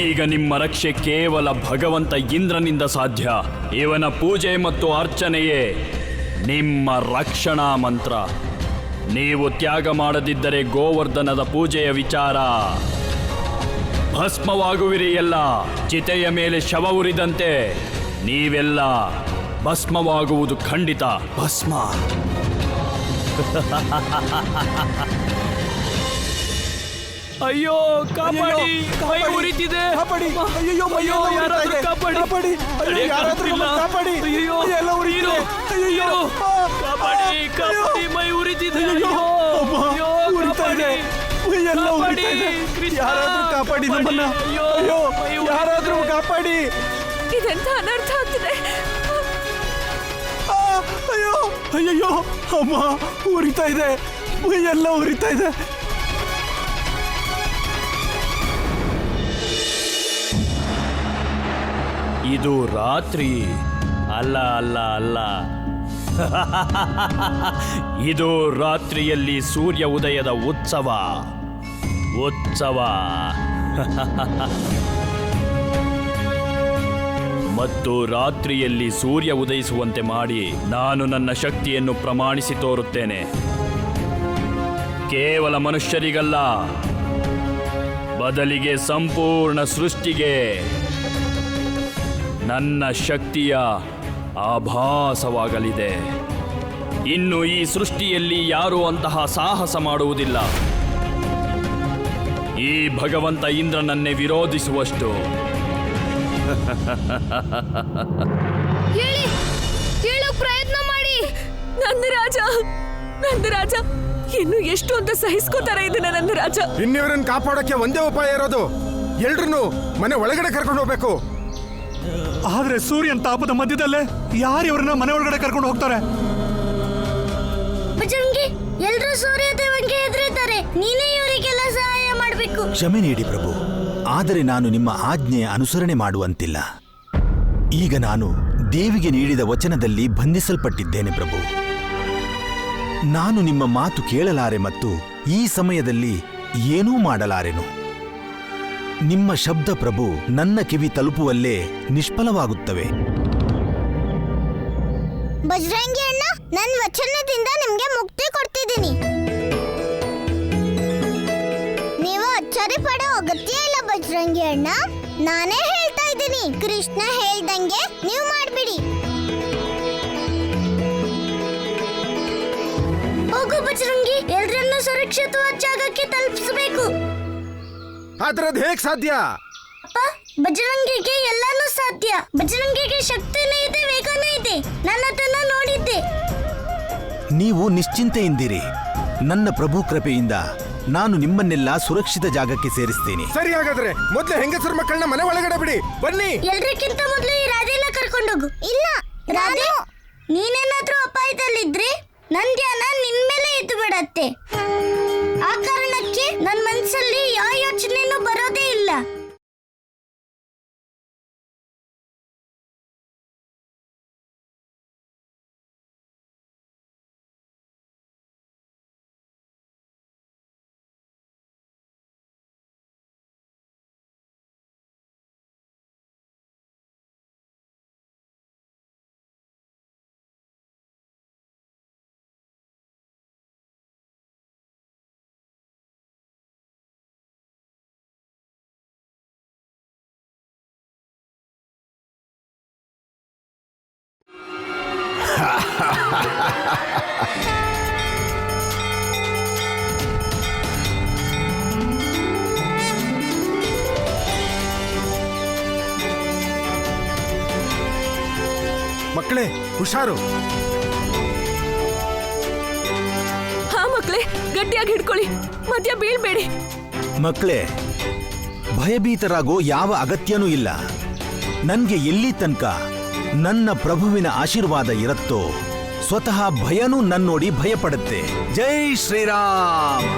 ಈಗ ನಿಮ್ಮ ರಕ್ಷೆ ಕೇವಲ ಭಗವಂತ ಇಂದ್ರನಿಂದ ಸಾಧ್ಯ. ಇವನ ಪೂಜೆ ಮತ್ತು ಅರ್ಚನೆಯೇ ನಿಮ್ಮ ರಕ್ಷಣಾ ಮಂತ್ರ. ನೀವು ತ್ಯಾಗ ಮಾಡದಿದ್ದರೆ ಗೋವರ್ಧನದ ಪೂಜೆಯ ವಿಚಾರ ಭಸ್ಮವಾಗುವಿರಿ. ಎಲ್ಲ ಚಿತೆಯ ಮೇಲೆ ಶವ ಉರಿದಂತೆ ನೀವೆಲ್ಲ ಭಸ್ಮವಾಗುವುದು ಖಂಡಿತ. ಭಸ್ಮ. ಅಯ್ಯೋ ಕಾಪಾಡಿ, ಮೈ ಉರಿತಿದೆ. ಅಯ್ಯೋ ಯಾರಾದ್ರೂ ಕಾಪಾಡಿ. ಅಯ್ಯೋ ಕಾಪಾಡಿ, ಮೈ ಉರಿತಿದೆ. ಯಾರಾದ್ರೂ ಕಾಪಾಡಿ ನಮ್ಮನ್ನ. ಅಯ್ಯೋ ಯಾರಾದ್ರೂ ಕಾಪಾಡಿ. ಇದೆಂತ ಅನರ್ಥ ಆಗ್ತಿದೆ. ಅಯ್ಯೋ ಅಯ್ಯಯ್ಯೋ ಅಮ್ಮ, ಉರಿತಾ ಇದೆ, ಎಲ್ಲ ಉರಿತಾ ಇದೆ. ಇದು ರಾತ್ರಿ ಅಲ್ಲ ಅಲ್ಲ ಅಲ್ಲ ಇದು ರಾತ್ರಿಯಲ್ಲಿ ಸೂರ್ಯ ಉದಯದ ಉತ್ಸವ. ಮತ್ತು ರಾತ್ರಿಯಲ್ಲಿ ಸೂರ್ಯ ಉದಯಿಸುವಂತೆ ಮಾಡಿ ನಾನು ನನ್ನ ಶಕ್ತಿಯನ್ನು ಪ್ರಮಾಣಿಸಿ ತೋರುತ್ತೇನೆ. ಕೇವಲ ಮನುಷ್ಯರಿಗಲ್ಲ, ಬದಲಿಗೆ ಸಂಪೂರ್ಣ ಸೃಷ್ಟಿಗೆ ನನ್ನ ಶಕ್ತಿಯ ಆಭಾಸವಾಗಲಿದೆ. ಇನ್ನು ಈ ಸೃಷ್ಟಿಯಲ್ಲಿ ಯಾರೂ ಅಂತಹ ಸಾಹಸ ಮಾಡುವುದಿಲ್ಲ. ಈ ಭಗವಂತ ಇಂದ್ರನನ್ನೇ ವಿರೋಧಿಸುವಷ್ಟು. ಹೇಳೋ ಪ್ರಯತ್ನ ಮಾಡಿ. ನಂದರಾಜ ಇನ್ನು ಎಷ್ಟು ಅಂತ ಸಹಿಸ್ಕೋತಾರೆ ಇದನ್ನ. ನಂದರಾಜ, ಇನ್ನಿವರನ್ನು ಕಾಪಾಡೋಕೆ ಒಂದೇ ಉಪಾಯ ಇರೋದು, ಎಲ್ರನ್ನೂ ಮನೆ ಒಳಗಡೆ ಕರ್ಕೊಂಡು ಹೋಗ್ಬೇಕು. ಆದ್ರೆ ಸೂರ್ಯನ್ ತಾಪದ ಮಧ್ಯದಲ್ಲೇ ಯಾರು ಇವ್ರನ್ನ ಮನೆ ಒಳಗಡೆ ಕರ್ಕೊಂಡು ಹೋಗ್ತಾರೆ? ಬಜರಂಗಿ, ಎಲ್ರೂ ಸೂರ್ಯ ದೇವನಿಗೆ ಹೆದರಿದ್ದಾರೆ. ನೀನೇ ಇವರಿಗೆಲ್ಲ ಸಹಾಯ ಮಾಡಬೇಕು. ಕ್ಷಮೆ ನೀಡಿ ಪ್ರಭು, ಆದರೆ ನಾನು ನಿಮ್ಮ ಆಜ್ಞೆಯ ಅನುಸರಣೆ ಮಾಡುವಂತಿಲ್ಲ. ಈಗ ನಾನು ದೇವಿಗೆ ನೀಡಿದ ವಚನದಲ್ಲಿ ಬಂಧಿಸಲ್ಪಟ್ಟಿದ್ದೇನೆ ಪ್ರಭು. ನಾನು ನಿಮ್ಮ ಮಾತು ಕೇಳಲಾರೆ ಮತ್ತು ಈ ಸಮಯದಲ್ಲಿ ಏನೂ ಮಾಡಲಾರೆನು. ನಿಮ್ಮ ಶಬ್ದ ಪ್ರಭು ನನ್ನ ಕಿವಿ ತಲುಪುವಲ್ಲೇ ನಿಷ್ಫಲವಾಗುತ್ತವೆ. ಬಜರಂಗಿ ಅಣ್ಣ, ನನ್ನ ವಚನದಿಂದ ನಿಮ್ಗೆ ಮುಕ್ತಿ ಕೊಡ್ತಿದ್ದೀನಿ. ನೀವು ಅಚ್ಚರಿ ಪಡೋ ಅಗತ್ಯ ಇಲ್ಲ ಬಜರಂಗಿ ಅಣ್ಣ. ನಾನೇ ಹೇಳ್ತಾ ಇದ್ದೀನಿ, ಕೃಷ್ಣ ಹೇಳ್ದಂಗೆ ನೀವು ಮಾಡ್ಬಿಡಿ. ಹೋಗು ಬಜರಂಗಿ, ಎಲ್ರನ್ನೂ ಸುರಕ್ಷಿತವಾದ ಜಾಗಕ್ಕೆ ತಲುಪಿಸಬೇಕು. ಆದ್ರೆ ಅದು ಹೇಗ್ ಸಾಧ್ಯ? ಅಪ್ಪ, ಬಜರಂಗಿಗೆ ಎಲ್ಲಾನು ಸಾಧ್ಯ. ಬಜರಂಗಿಗೆ ಶಕ್ತಿನೂ ಇದೆ, ವೇಗನೂ ಇದೆ. ನನ್ನ ಅದನ್ನ ನೋಡಿದ್ದೆ. ನೀವು ನಿಶ್ಚಿಂತೆಯಿಂದಿರಿ. ನನ್ನ ಪ್ರಭು ಕೃಪೆಯಿಂದ ನಾನು ನಿಮ್ಮನ್ನೆಲ್ಲ ಸುರಕ್ಷಿತ ಜಾಗಕ್ಕೆ ಸೇರಿಸ್ತೀನಿ. ಸರಿ, ಹಾಗಾದ್ರೆ ಮೊದ್ಲು ಹೆಂಗಸರ ಮಕ್ಕಳನ್ನ ಮನೆ ಒಳಗಡೆ ಬಿಡಿ. ಬನ್ನಿ. ಎಲ್ರಿಗಿಂತ ಮೊದಲು ಈ ರಾಧೆನ ಕರ್ಕೊಂಡೋಗು. ಇಲ್ಲ ರಾಧೆ, ನೀನೇನಾದ್ರೂ ಅಪಾಯದಲ್ಲಿದ್ರೆ ನನ್ ಧ್ಯಾನ ನಿನ್ ಮೇಲೆ ಇದ್ದು ಬಿಡತ್ತೆ. ಆ ಕಾರಣಕ್ಕೆ ನನ್ ಮನ್ಸಲ್ಲಿ ಯಾವ ಯೋಚನೆನೂ ಬರೋದೇ ಇಲ್ಲ. ಮಕ್ಕಳೇ ಹುಷಾರು. ಹಾ ಮಕ್ಳೇ, ಗಟ್ಟಿಯಾಗಿ ಹಿಡ್ಕೊಳ್ಳಿ, ಮಧ್ಯ ಬೀಳ್ಬೇಡಿ. ಮಕ್ಕಳೇ, ಭಯಭೀತರಾಗೋ ಯಾವ ಅಗತ್ಯನೂ ಇಲ್ಲ. ನನ್ಗೆ ಎಲ್ಲಿ ತನಕ ನನ್ನ ಪ್ರಭುವಿನ ಆಶೀರ್ವಾದ ಇರುತ್ತೋ ಸ್ವತಃ ಭಯನೂ ನನ್ನೋಡಿ ಭಯಪಡುತ್ತೆ. ಜೈ ಶ್ರೀರಾಮ್.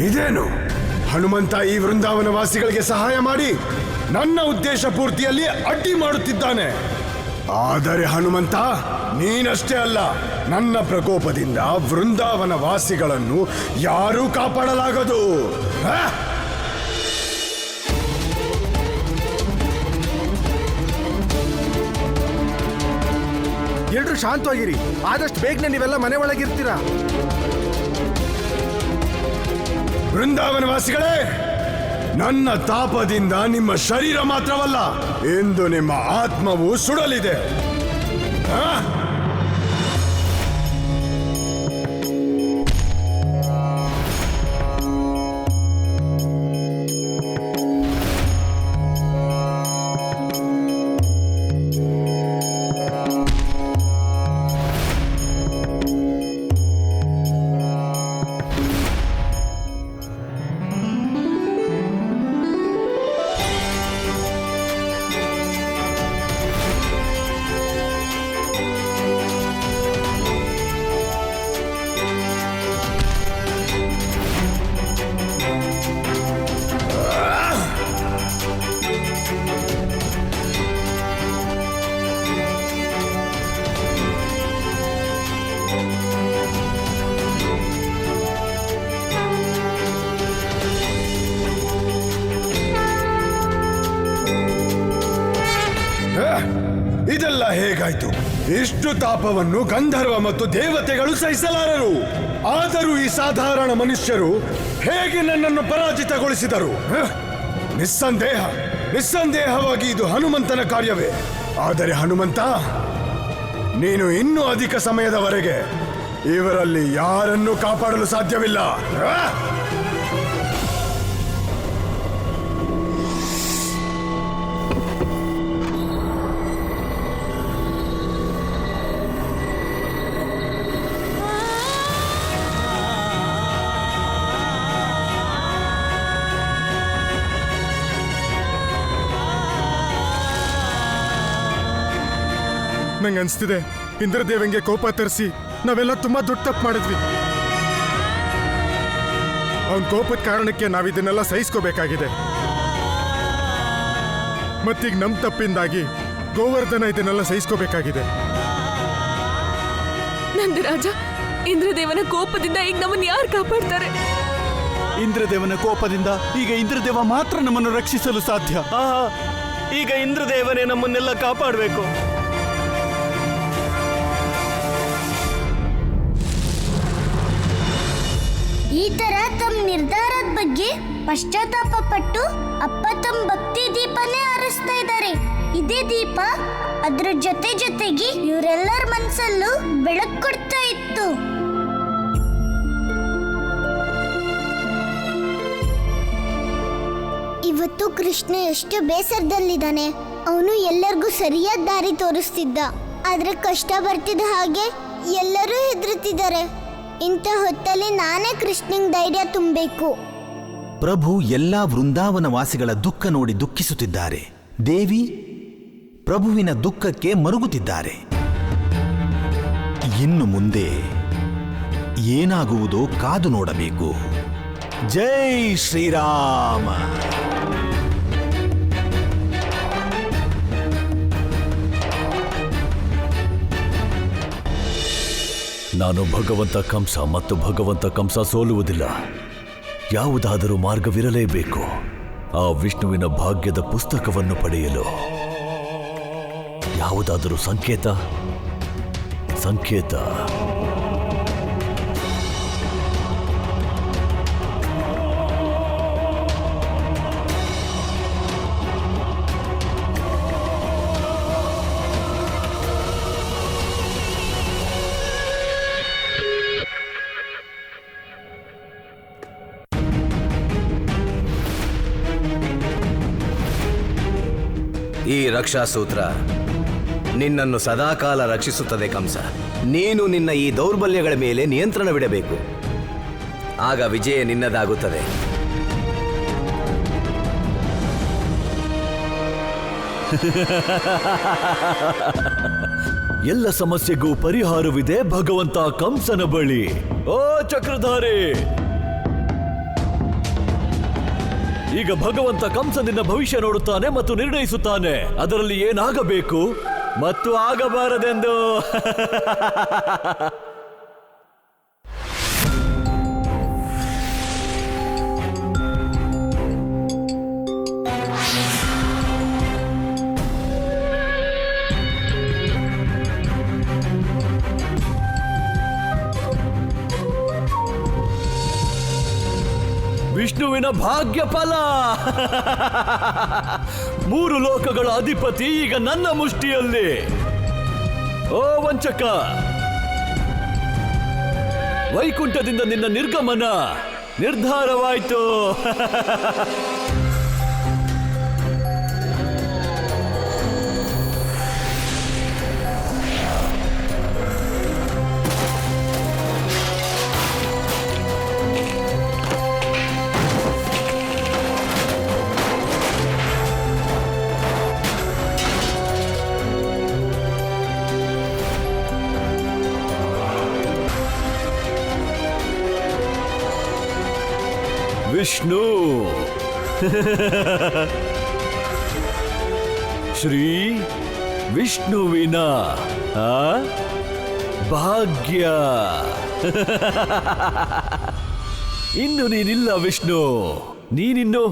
ಇದೇನು ಹನುಮಂತ ಈ ವೃಂದಾವನ ವಾಸಿಗಳಿಗೆ ಸಹಾಯ ಮಾಡಿ ನನ್ನ ಉದ್ದೇಶ ಪೂರ್ತಿಯಲ್ಲಿ ಅಡ್ಡಿ ಮಾಡುತ್ತಿದ್ದಾನೆ. ಆದರೆ ಹನುಮಂತ, ನೀನಷ್ಟೇ ಅಲ್ಲ, ನನ್ನ ಪ್ರಕೋಪದಿಂದ ವೃಂದಾವನ ವಾಸಿಗಳನ್ನು ಯಾರೂ ಕಾಪಾಡಲಾಗದು. ಎಲ್ರು ಶಾಂತವಾಗಿರಿ. ಆದಷ್ಟು ಬೇಗನೆ ನೀವೆಲ್ಲ ಮನೆ ಒಳಗಿರ್ತೀರಾ. ವೃಂದಾವನ ವಾಸಿಗಳೇ, ನನ್ನ ತಾಪದಿಂದ ನಿಮ್ಮ ಶರೀರ ಮಾತ್ರವಲ್ಲ, ಎಂದು ನಿಮ್ಮ ಆತ್ಮವು ಸುಡಲಿದೆ. ಇದೆಲ್ಲ ಹೇಗಾಯ್ತು? ಇಷ್ಟು ತಾಪವನ್ನು ಗಂಧರ್ವ ಮತ್ತು ದೇವತೆಗಳು ಸಹಿಸಲಾರರು. ಆದರೂ ಈ ಸಾಧಾರಣ ಮನುಷ್ಯರು ಹೇಗೆ ನನ್ನನ್ನು ಪರಾಜಿತಗೊಳಿಸಿದರು? ನಿಸ್ಸಂದೇಹವಾಗಿ ಇದು ಹನುಮಂತನ ಕಾರ್ಯವೇ. ಆದರೆ ಹನುಮಂತ, ನೀನು ಇನ್ನೂ ಅಧಿಕ ಸಮಯದವರೆಗೆ ಇವರಲ್ಲಿ ಯಾರನ್ನೂ ಕಾಪಾಡಲು ಸಾಧ್ಯವಿಲ್ಲ. ನಂಗೆ ಅನ್ಸ್ತಿದೆ, ಇಂದ್ರದೇವಂಗೆ ಕೋಪ ತರಿಸಿ ನಾವೆಲ್ಲ ತುಂಬಾ ದೊಡ್ಡ ತಪ್ಪು ಮಾಡಿದ್ವಿ. ಅವನ ಕೋಪದ ಕಾರಣಕ್ಕೆ ನಾವಿದನ್ನೆಲ್ಲ ಸಹಿಸ್ಕೋಬೇಕಾಗಿದೆ. ಮತ್ತೀಗ ನಮ್ ತಪ್ಪಿಂದಾಗಿ ಗೋವರ್ಧನ ಇದನ್ನೆಲ್ಲ ಸಹಿಸ್ಕೋಬೇಕಾಗಿದೆ. ನಂದರಾಜ, ಇಂದ್ರದೇವನ ಕೋಪದಿಂದ ಈಗ ನಮ್ಮನ್ನು ಯಾರು ಕಾಪಾಡ್ತಾರೆ? ಇಂದ್ರದೇವನ ಕೋಪದಿಂದ ಈಗ ಇಂದ್ರದೇವ ಮಾತ್ರ ನಮ್ಮನ್ನು ರಕ್ಷಿಸಲು ಸಾಧ್ಯ. ಈಗ ಇಂದ್ರದೇವನೇ ನಮ್ಮನ್ನೆಲ್ಲ ಕಾಪಾಡಬೇಕು. ಈ ತರ ತಮ್ಮ ನಿರ್ಧಾರದ ಬಗ್ಗೆ ಪಶ್ಚಾತ್ತಾಪ ಪಟ್ಟು ಅಪ್ಪ ತಮ್ಮ ಭಕ್ತಿ ದೀಪನೇ ಆರಿಸ್ತಾ ಇದ್ದಾರೆ. ಇದೇ ದೀಪ ಅದ್ರ ಜೊತೆಗೆ ಇವರೆಲ್ಲರ ಮನಸ್ಸಲ್ಲೂ ಬೆಳಕು ಕೊಡ್ತಾ ಇತ್ತು. ಇವತ್ತು ಕೃಷ್ಣ ಎಷ್ಟು ಬೇಸರದಲ್ಲಿದ್ದಾನೆ. ಅವನು ಎಲ್ಲರಿಗೂ ಸರಿಯಾದ ದಾರಿ ತೋರಿಸ್ತಿದ್ದ, ಆದ್ರೆ ಕಷ್ಟ ಬರ್ತಿದ್ದ ಹಾಗೆ ಎಲ್ಲರೂ ಹೆದರುತ್ತಿದ್ದಾರೆ. ಇಂಥ ಹೊತ್ತಲ್ಲಿ ನಾನೇ ಕೃಷ್ಣಂಗೆ ಧೈರ್ಯ ತುಂಬಬೇಕು. ಪ್ರಭು ಎಲ್ಲಾ ವೃಂದಾವನ ವಾಸಿಗಳ ದುಃಖ ನೋಡಿ ದುಃಖಿಸುತ್ತಿದ್ದಾರೆ. ದೇವಿ ಪ್ರಭುವಿನ ದುಃಖಕ್ಕೆ ಮರುಗುತ್ತಿದ್ದಾರೆ. ಇನ್ನು ಮುಂದೆ ಏನಾಗುವುದೋ ಕಾದು ನೋಡಬೇಕು. ಜೈ ಶ್ರೀರಾಮ. ನಾನು ಭಗವಂತ ಕಂಸ ಮತ್ತು ಭಗವಂತ ಕಂಸ ಸೋಲುವುದಿಲ್ಲ. ಯಾವುದಾದರೂ ಮಾರ್ಗವಿರಲೇಬೇಕು ಆ ವಿಷ್ಣುವಿನ ಭಾಗ್ಯದ ಪುಸ್ತಕವನ್ನು ಪಡೆಯಲು. ಯಾವುದಾದರೂ ಸಂಕೇತ. ಈ ರಕ್ಷಾಸೂತ್ರ ನಿನ್ನನ್ನು ಸದಾಕಾಲ ರಕ್ಷಿಸುತ್ತದೆ ಕಂಸ. ನೀನು ನಿನ್ನ ಈ ದೌರ್ಬಲ್ಯಗಳ ಮೇಲೆ ನಿಯಂತ್ರಣವಿಡಬೇಕು. ಆಗ ವಿಜಯ ನಿನ್ನದಾಗುತ್ತದೆ. ಎಲ್ಲ ಸಮಸ್ಯೆಗೂ ಪರಿಹಾರವಿದೆ ಭಗವಂತ ಕಂಸನ ಬಳಿ. ಓ ಚಕ್ರಧಾರಿ, ಈಗ ಭಗವಂತ ಕಂಸನಿಂದ ಭವಿಷ್ಯ ನೋಡುತ್ತಾನೆ ಮತ್ತು ನಿರ್ಣಯಿಸುತ್ತಾನೆ ಅದರಲ್ಲಿ ಏನಾಗಬೇಕು ಮತ್ತು ಆಗಬಾರದೆಂದು. ವಿಷ್ಣುವಿನ ಭಾಗ್ಯ ಫಲ. 3 ಲೋಕಗಳ ಅಧಿಪತಿ ಈಗ ನನ್ನ ಮುಷ್ಟಿಯಲ್ಲಿ. ಓ ವಂಚಕ, ವೈಕುಂಠದಿಂದ ನಿನ್ನ ನಿರ್ಗಮನ ನಿರ್ಧಾರವಾಯಿತು. ವಿಷ್ಣು ಶ್ರೀ ವಿಷ್ಣುವಿನ ಭಾಗ್ಯ. ಇನ್ನು ನೀನಿಲ್ಲ ವಿಷ್ಣು, ನೀನಿನ್ನು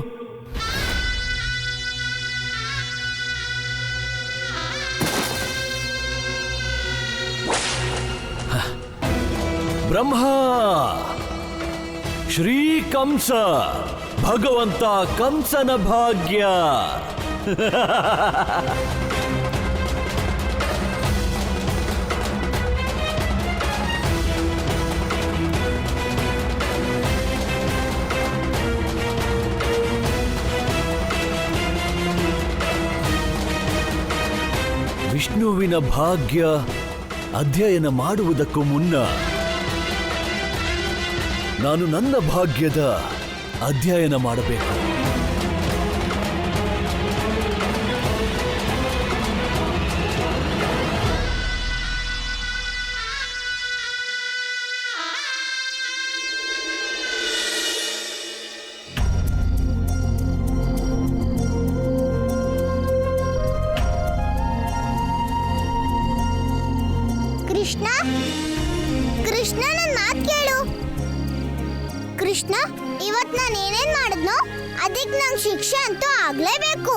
ಬ್ರಹ್ಮ. ಶ್ರೀ ಕಂಸ, ಭಗವಂತ ಕಂಸನ ಭಾಗ್ಯ. ವಿಷ್ಣುವಿನ ಭಾಗ್ಯ ಅಧ್ಯಯನ ಮಾಡುವುದಕ್ಕೂ ಮುನ್ನ ನಾನು ನನ್ನ ಭಾಗ್ಯದ ಅಧ್ಯಯನ ಮಾಡಬೇಕು. ಕೃಷ್ಣ, ಕೃಷ್ಣ, ನನ್ನ ಮಾತು ಕೇಳು. ಕೃಷ್ಣ, ಇವತ್ ನಾನು ಏನೇನ್ ಮಾಡಿದ್ನೋ ಅದಕ್ಕೆ ನಂಗೆ ಶಿಕ್ಷೆ ಅಂತೂ ಆಗ್ಲೇಬೇಕು.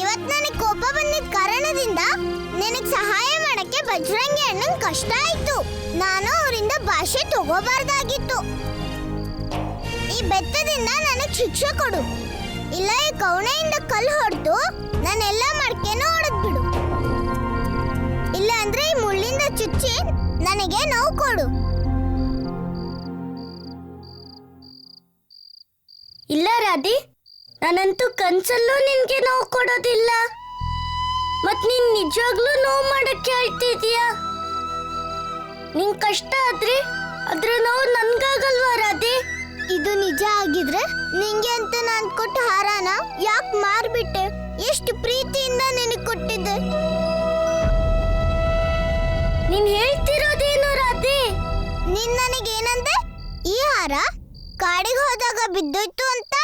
ಇವತ್ ನನಗೆ ಕೋಪ ಬಂದಿದ್ದ ಕಾರಣದಿಂದ ನಿನಗೆ ಸಹಾಯ ಮಾಡಕ್ಕೆ ಬಜರಂಗಿ ಅಣ್ಣಂಗೆ ಕಷ್ಟ ಆಯ್ತು. ನಾನು ಅವರಿಂದ ಭಾಷೆ ತಗೋಬಾರ್ದಾಗಿತ್ತು. ಈ ಬೆತ್ತದಿಂದ ನನಗೆ ಶಿಕ್ಷೆ ಕೊಡು, ಇಲ್ಲ ಈ ಕವಣೆಯಿಂದ ಕಲ್ಲು ಹೊಡೆದು ನಾನೆಲ್ಲ ಮಡ್ಕೆನೂ ಹೊಡೆದ್ಬಿಡು, ಇಲ್ಲ ಅಂದ್ರೆ ಈ ಮುಳ್ಳಿಂದ ಚುಚ್ಚಿ ನನಗೆ ನೋವು ಕೊಡು. ಇಲ್ಲ ರಾಧಿ, ನಾನಂತೂ ಕನ್ಸಲ್ಲೂ ನಿನ್ಗೆ ನೋವು ಕೊಡೋದಿಲ್ಲ. ಮತ್ ನೀನ್ ನಿಜವಾಗ್ಲೂ ನೋವು ಮಾಡಕ್ಕೆ ಹೇಳ್ತಿದೀಯ. ನಿನ್ ಕಷ್ಟ ಆದ್ರೆ ಅದ್ರ ನೋವು ನನ್ಗಾಗಲ್ವಾ ರಾಧಿ? ಇದು ನಿಜ ಆಗಿದ್ರೆ ನಿಂಗೆ ಅಂತ ನಾನ್ ಕೊಟ್ಟ ಹಾರನ ಯಾಕೆ ಮಾರ್ಬಿಟ್ಟೆ? ಎಷ್ಟು ಪ್ರೀತಿಯಿಂದ ನಿನಗೆ ಕೊಟ್ಟಿದ್ದೆ. ನೀನ್ ಹೇಳ್ತಿರೋದೇನು ರಾಧಿ? ನೀನ್ ನನಗೇನಂದೆ? ಈ ಹಾರ ಕಾಡಿಗೆ ಹೋದಾಗ ಬಿದ್ದೋಯ್ತು ಅಂತ.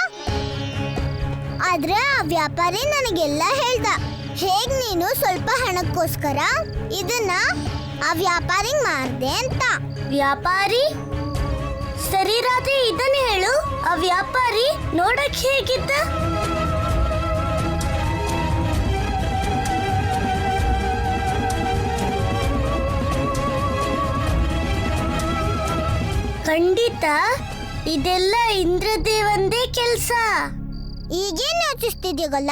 ಆದ್ರೆ ಆ ವ್ಯಾಪಾರಿ ನನಗೆಲ್ಲ ಹೇಳ್ದ, ಹೇಗ್ ನೀನು ಸ್ವಲ್ಪ ಹಣಕ್ಕೋಸ್ಕರ ಇದನ್ನ ಆ ವ್ಯಾಪಾರಿಗೆ ಮಾರ್ದೆ ಅಂತ. ವ್ಯಾಪಾರಿ? ಸರಿ ರಾಧೆ, ಇದನ್ನ ಹೇಳು, ಆ ವ್ಯಾಪಾರಿ ನೋಡಕ್ ಹೇಗಿದ್ದ? ಖಂಡಿತ ಇದೆಲ್ಲ ಇಂದ್ರದೇವಂದೇ ಕೆಲ್ಸ. ಈಗೇನ್ ಯೋಚಿಸ್ತಿದ್ಯಗಲ್ಲ?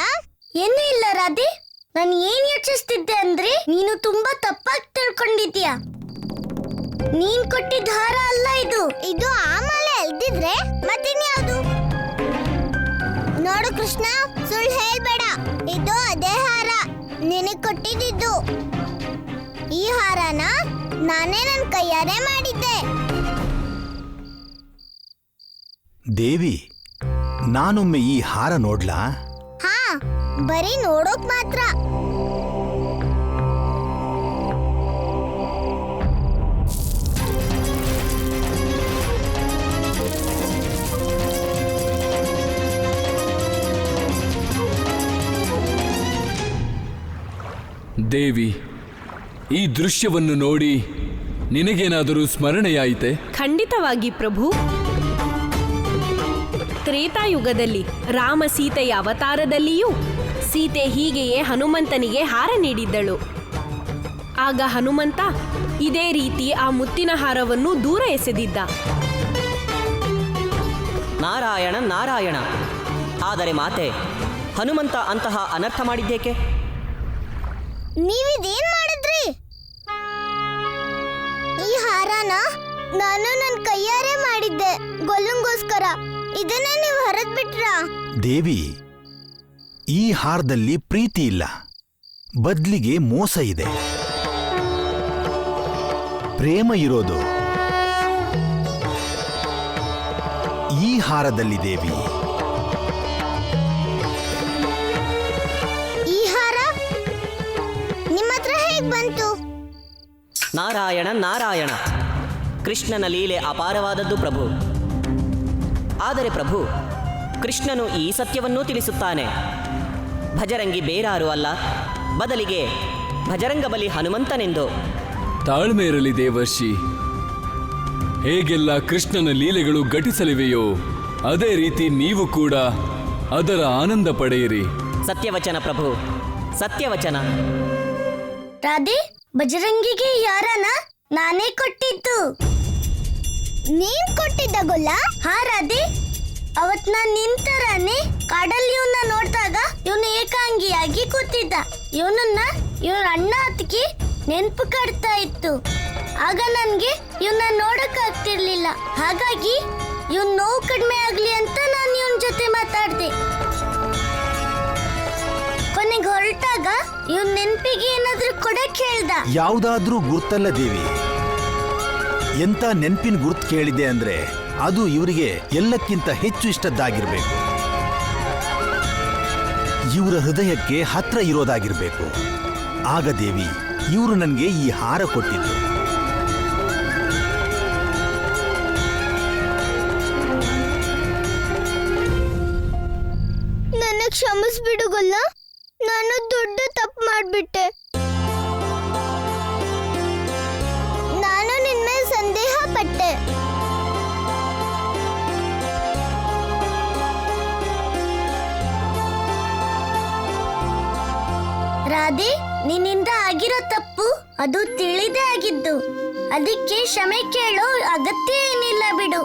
ಏನೂ ಇಲ್ಲ ರಾಧಿ, ನಾನು ಏನ್ ಯೋಚಿಸ್ತಿದ್ದೆ ಅಂದ್ರೆ ನೀನು ತುಂಬಾ ತಪ್ಪಾಗಿ ತಿಳ್ಕೊಂಡಿದ್ಯಾ. ನೀನ್ ಕೊಟ್ಟಿದ್ದ ಹಾರ ಅಲ್ಲ ಇದು. ಇದು ಆ ಮಾಲೆ ಅಲ್ದಿದ್ರೆ ಮತ್ತಿನ್ಯಾವುದು? ನೋಡು ಕೃಷ್ಣ, ಸುಳ್ಳು ಹೇಳ್ಬೇಡ. ಇದು ಅದೇ ಹಾರ ನಿನಗ್ ಕೊಟ್ಟಿದ್ದು. ಈ ಹಾರನ ನಾನೇ ನನ್ನ ಕೈಯಾರೆ ಮಾಡಿದ್ದೆ. ದೇವಿ, ನಾನೊಮ್ಮೆ ಈ ಹಾರ ನೋಡ್ಲಾ? ಹಾ, ಬರೀ ನೋಡೋಕ್ ಮಾತ್ರ. ದೇವಿ, ಈ ದೃಶ್ಯವನ್ನು ನೋಡಿ ನಿನಗೇನಾದರೂ ಸ್ಮರಣೆಯಾಯಿತೆ? ಖಂಡಿತವಾಗಿ ಪ್ರಭು. ತ್ರೇತಾಯುಗದಲ್ಲಿ ರಾಮ ಸೀತೆಯ ಅವತಾರದಲ್ಲಿಯೂ ಸೀತೆ ಹೀಗೆಯೇ ಹನುಮಂತನಿಗೆ ಹಾರ ನೀಡಿದ್ದಳು. ಆಗ ಹನುಮಂತ ಇದೇ ರೀತಿ ಆ ಮುತ್ತಿನ ಹಾರವನ್ನು ದೂರ ಎಸೆದಿದ್ದ. ನಾರಾಯಣ ನಾರಾಯಣ. ಆದರೆ ಮಾತೆ, ಹನುಮಂತ ಅಂತಹ ಅನರ್ಥ ಮಾಡಿದ್ದೇಕೆ? ನೀವಿದೇನ್ ಮಾಡಿದ್ರಿ? ಈ ಹಾರನ ನಾನು ನನ್ನ ಕೈಯಾರೆ ಮಾಡಿದ್ದೆ, ಗೊಲ್ಲಂಗೋಸ್ಕರ. ಇದನ್ನ ನೀವು ಹರಿದ್ ಬಿಟ್ರಾ? ದೇವಿ, ಈ ಹಾರದಲ್ಲಿ ಪ್ರೀತಿ ಇಲ್ಲ, ಬದ್ಲಿಗೆ ಮೋಸ ಇದೆ. ಪ್ರೇಮ ಇರೋದು ಈ ಹಾರದಲ್ಲಿ ದೇವಿ. ಈ ಹಾರ ನಿಮ್ಮ ಹತ್ರ ಹೇಗ್ ಬಂತು? ನಾರಾಯಣ ನಾರಾಯಣ. ಕೃಷ್ಣನ ಲೀಲೆ ಅಪಾರವಾದದ್ದು ಪ್ರಭು. ಆದರೆ ಪ್ರಭು, ಕೃಷ್ಣನು ಈ ಸತ್ಯವನ್ನೂ ತಿಳಿಸುತ್ತಾನೆ. ಭಜರಂಗಿ ಬೇರಾರು ಅಲ್ಲ, ಬದಲಿಗೆ ಭಜರಂಗಬಲಿ ಹನುಮಂತನೆಂದು. ತಾಳ್ಮೆ ಇರಲಿ ದೇವರ್ಷಿ. ಹೇಗೆಲ್ಲ ಕೃಷ್ಣನ ಲೀಲೆಗಳು ಘಟಿಸಲಿವೆಯೋ ಅದೇ ರೀತಿ ನೀವು ಕೂಡ ಅದರ ಆನಂದ ಪಡೆಯಿರಿ. ಸತ್ಯವಚನ ಪ್ರಭು, ಸತ್ಯವಚನ. ರಾಧೆ, ಬಜರಂಗಿಗೆ ಈ ಹಾರನ ನಾನೇ ಕೊಟ್ಟಿದ್ದು. ನೀನ್ ಕೊಟ್ಟಿದ್ದ ಗೊಲ್ಲ? ಹಾ ರಾಧೆ, ಅವತ್ ನಾನ್ ನಿಂತರಾನೆ ಕಾಡಲ್ಲಿ ಇವನ್ನ ನೋಡಿದಾಗ ಇವನು ಏಕಾಂಗಿಯಾಗಿ ಕೂತಿದ್ದ. ಇವನನ್ನ ಇವ್ರ ಅಣ್ಣ ಅತ್ತಿಗೆ ನೆನ್ಪು ಕಾಡ್ತಾ ಇತ್ತು. ಆಗ ನನ್ಗೆ ಇವನ್ನ ನೋಡಕ್ ಆಗ್ತಿರ್ಲಿಲ್ಲ. ಹಾಗಾಗಿ ಇವನ್ ನೋವು ಕಡಿಮೆ ಆಗ್ಲಿ ಅಂತ ನಾನು ಇವನ್ ಜೊತೆ ಮಾತಾಡ್ದೆ. ಕೊನೆಗೆ ಹೊರಟಾಗ ಇವನ್ ನೆನ್ಪಿಗೆ ಏನಾದ್ರೂ ಕೊಡಕ್ ಹೇಳ್ದ. ಯಾವುದಾದ್ರೂ ಗುರ್ತಲ್ಲ ದೇವಿ. ಎಂತ ನೆನ್ಪಿನ ಗುರ್ತು ಕೇಳಿದೆ ಅಂದ್ರೆ ಅದು ಇವರಿಗೆ ಎಲ್ಲಕ್ಕಿಂತ ಹೆಚ್ಚು ಇಷ್ಟದ್ದಾಗಿರ್ಬೇಕು. ಇವರ ಹೃದಯಕ್ಕೆ ಹತ್ರ ಇರೋದಾಗಿರ್ಬೇಕು. ಆಗ ದೇವಿ ಇವರು ನನಗೆ ಈ ಹಾರ ಕೊಟ್ಟಿದ್ದು. ನನ್ನ ಕ್ಷಮಿಸ್ಬಿಡು ಗೊಲ್ಲ, ನಾನು ದೊಡ್ಡ ತಪ್ಪು ಮಾಡ್ಬಿಟ್ಟೆ. ನಾನು ನಿನ್ನ ಮೇಲೆ ಸಂದೇಹ ಪಟ್ಟೆ. ರಾಧೆ, ನಿನ್ನಿಂದ ಆಗಿರೋ ತಪ್ಪು ಅದು ತಿಳಿದೇ ಆಗಿದ್ದು. ಅದಕ್ಕೆ ಕ್ಷಮೆ ಕೇಳೋ ಅಗತ್ಯ ಏನಿಲ್ಲ ಬಿಡು.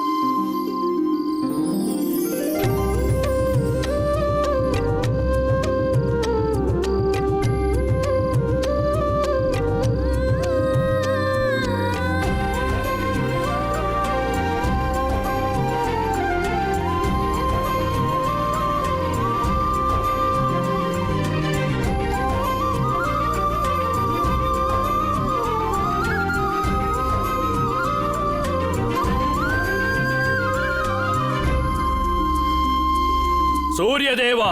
ಸೂರ್ಯದೇವ,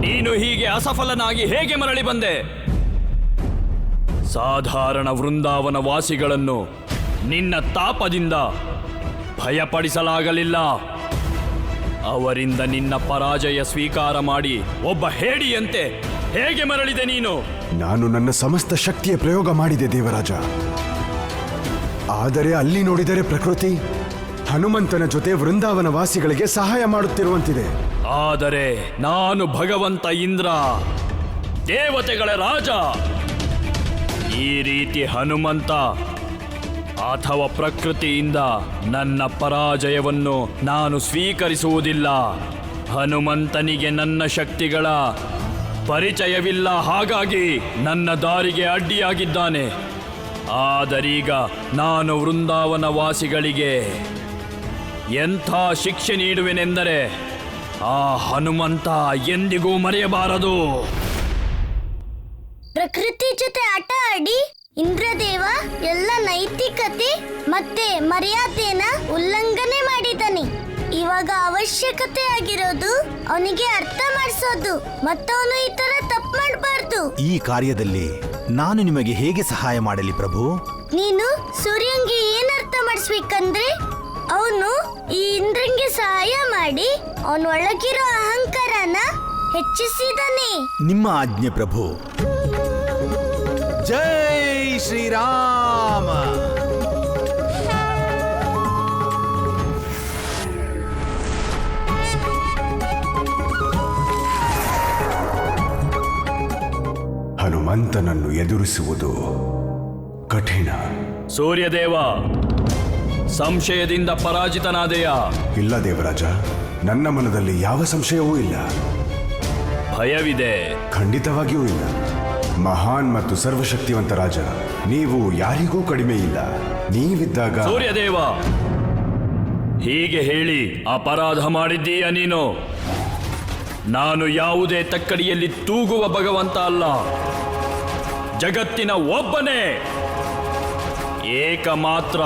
ನೀನು ಹೀಗೆ ಅಸಫಲನಾಗಿ ಹೇಗೆ ಮರಳಿ ಬಂದೆ? ಸಾಧಾರಣ ವೃಂದಾವನ ವಾಸಿಗಳನ್ನು ನಿನ್ನ ತಾಪದಿಂದ ಭಯಪಡಿಸಲಾಗಲಿಲ್ಲ. ಅವರಿಂದ ನಿನ್ನ ಪರಾಜಯ ಸ್ವೀಕಾರ ಮಾಡಿ ಒಬ್ಬ ಹೇಡಿಯಂತೆ ಹೇಗೆ ಮರಳಿದೆ ನೀನು? ನಾನು ನನ್ನ ಸಮಸ್ತ ಶಕ್ತಿಯ ಪ್ರಯೋಗ ಮಾಡಿದೆ ದೇವರಾಜ. ಆದರೆ ಅಲ್ಲಿ ನೋಡಿದರೆ ಪ್ರಕೃತಿ ಹನುಮಂತನ ಜೊತೆ ವೃಂದಾವನ ವಾಸಿಗಳಿಗೆ ಸಹಾಯ ಮಾಡುತ್ತಿರುವಂತಿದೆ. ಆದರೆ ನಾನು ಭಗವಂತ ಇಂದ್ರ, ದೇವತೆಗಳ ರಾಜ. ಈ ರೀತಿ ಹನುಮಂತ ಅಥವಾ ಪ್ರಕೃತಿಯಿಂದ ನನ್ನ ಪರಾಜಯವನ್ನು ನಾನು ಸ್ವೀಕರಿಸುವುದಿಲ್ಲ. ಹನುಮಂತನಿಗೆ ನನ್ನ ಶಕ್ತಿಗಳ ಪರಿಚಯವಿಲ್ಲ, ಹಾಗಾಗಿ ನನ್ನ ದಾರಿಗೆ ಅಡ್ಡಿಯಾಗಿದ್ದಾನೆ. ಆದರೀಗ ನಾನು ವೃಂದಾವನ ವಾಸಿಗಳಿಗೆ ಎಂಥ ಶಿಕ್ಷೆ ನೀಡುವೆನೆಂದರೆ ಆ ಹನುಮಂತ ಎಂದಿಗೂ ಮರೆಯಬಾರದು. ಪ್ರಕೃತಿ ಜೊತೆ ಆಟ ಆಡಿ ಇಂದ್ರದೇವ ಎಲ್ಲ ನೈತಿಕತೆ ಮತ್ತೆ ಮರ್ಯಾದೆನ ಉಲ್ಲಂಘನೆ ಮಾಡಿದ್ದಾನೆ. ಇವಾಗ ಅವಶ್ಯಕತೆ ಆಗಿರೋದು ಅವನಿಗೆ ಅರ್ಥ ಮಾಡಿಸೋದು, ಮತ್ತವನು ಈ ತರ ತಪ್ಪು ಮಾಡಬಾರ್ದು. ಈ ಕಾರ್ಯದಲ್ಲಿ ನಾನು ನಿಮಗೆ ಹೇಗೆ ಸಹಾಯ ಮಾಡಲಿ ಪ್ರಭು? ನೀನು ಸೂರ್ಯಂಗೆ ಏನ್ ಅರ್ಥ ಮಾಡಿಸ್ಬೇಕಂದ್ರೆ ಅವನು ಈ ಇಂದ್ರಂಗೆ ಸಹಾಯ ಮಾಡಿ ಅವನ ಒಳಗಿರೋ ಅಹಂಕಾರನ ಹೆಚ್ಚಿಸಿದಾನೆ. ನಿಮ್ಮ ಆಜ್ಞೆ ಪ್ರಭು. ಜೈ ಶ್ರೀರಾಮ. ಹನುಮಂತನನ್ನು ಎದುರಿಸುವುದು ಕಠಿಣ. ಸೂರ್ಯದೇವ, ಸಂಶಯದಿಂದ ಪರಾಜಿತನಾದೆಯ? ಇಲ್ಲ ದೇವರಾಜ, ನನ್ನ ಮನದಲ್ಲಿ ಯಾವ ಸಂಶಯವೂ ಇಲ್ಲ. ಭಯವಿದೆ? ಖಂಡಿತವಾಗಿಯೂ ಇಲ್ಲ. ಮಹಾನ್ ಮತ್ತು ಸರ್ವಶಕ್ತಿವಂತ ರಾಜ, ನೀವು ಯಾರಿಗೂ ಕಡಿಮೆ ಇಲ್ಲ. ನೀವಿದ್ದಾಗ ಸೂರ್ಯದೇವ, ಹೀಗೆ ಹೇಳಿ ಅಪರಾಧ ಮಾಡಿದ್ದೀಯ ನೀನು. ನಾನು ಯಾವುದೇ ತಕ್ಕಡಿಯಲ್ಲಿ ತೂಗುವ ಭಗವಂತ ಅಲ್ಲ, ಜಗತ್ತಿನ ಒಬ್ಬನೇ ಏಕಮಾತ್ರ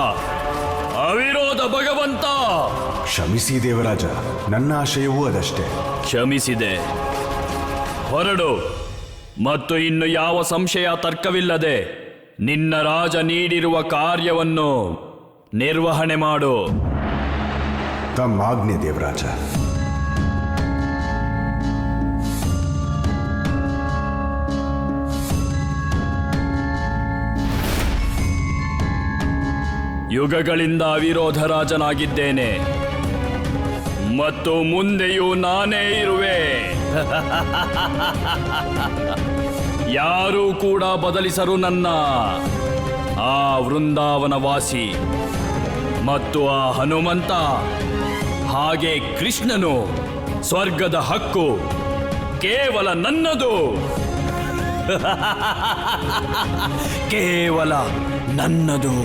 ಅವಿರೋಧ ಭಗವಂತ. ಕ್ಷಮಿಸಿ ದೇವರಾಜ, ನನ್ನ ಆಶಯವೂ ಅದಷ್ಟೇ. ಕ್ಷಮಿಸಿದೆ, ಹೊರಡು. ಮತ್ತು ಇನ್ನು ಯಾವ ಸಂಶಯ ತರ್ಕವಿಲ್ಲದೆ ನಿನ್ನ ರಾಜ ನೀಡಿರುವ ಕಾರ್ಯವನ್ನು ನಿರ್ವಹಣೆ ಮಾಡು. ತಮ್ಮಾಜ್ಞೆ ದೇವರಾಜ. ಯುಗಗಳಿಂದ ಅವಿರೋಧ ರಾಜನಾಗಿದ್ದೇನೆ ಮತ್ತು ಮುಂದೆಯೂ ನಾನೇ ಇರುವೆ. ಯಾರೂ ಕೂಡ ಬದಲಿಸರು ನನ್ನ. ಆ ವೃಂದಾವನ ವಾಸಿ ಮತ್ತು ಆ ಹನುಮಂತ, ಹಾಗೆ ಕೃಷ್ಣನು, ಸ್ವರ್ಗದ ಹಕ್ಕು ಕೇವಲ ನನ್ನದು. ಕೇವಲ ನನ್ನದು.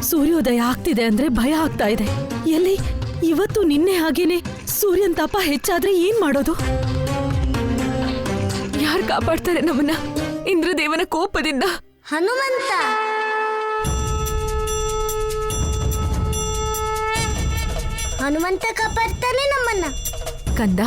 ಸೂರ್ಯೋದಯ ಆಗ್ತಿದೆ ಅಂದ್ರೆ ಭಯ ಆಗ್ತಾ ಇದೆ. ಎಲ್ಲಿ ಇವತ್ತು ನಿನ್ನೆ ಹಾಗೇನೆ ಸೂರ್ಯನ್ ತಾಪ ಹೆಚ್ಚಾದ್ರೆ ಏನ್ ಮಾಡೋದು? ಯಾರು ಕಾಪಾಡ್ತಾರೆ ನಮ್ಮನ್ನ ಇಂದ್ರದೇವನ ಕೋಪದಿಂದ? ಹನುಮಂತ, ಹನುಮಂತ ಕಾಪಾಡ್ತಾನೆ ನಮ್ಮನ್ನ. ಕಂದ,